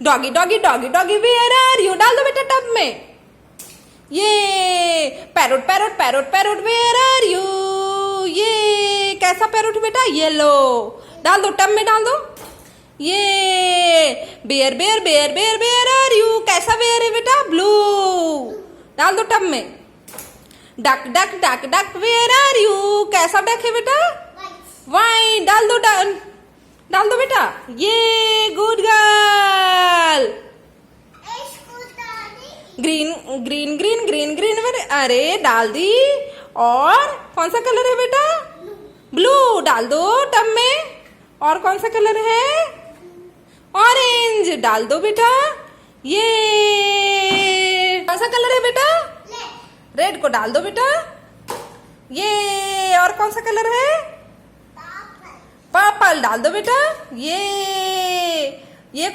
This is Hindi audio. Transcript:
Doggy doggy doggy doggy where are you, डाल दो बेटा टब में। ये parrot parrot parrot parrot where are you, ये कैसा पैरोट बेटा, येलो, डाल दो टब में, डाल दो। ये bear bear bear bear bear are you, कैसा बेयर है बेटा, ब्लू, डाल दो टब में। Duck duck duck duck where are you, कैसा डक है बेटा, वाइट, डाल दो डाल दो बेटा। ये good girl. Green green green green green, अरे डाल दी। और कौन सा कलर है बेटा, ब्लू, डाल दो टब में। और कौन सा कलर है, ऑरेंज, डाल दो बेटा। ये कौन सा कलर है बेटा, रेड को डाल दो बेटा। ये और कौन सा कलर है, पर्पल, डाल दो बेटा। ये कौन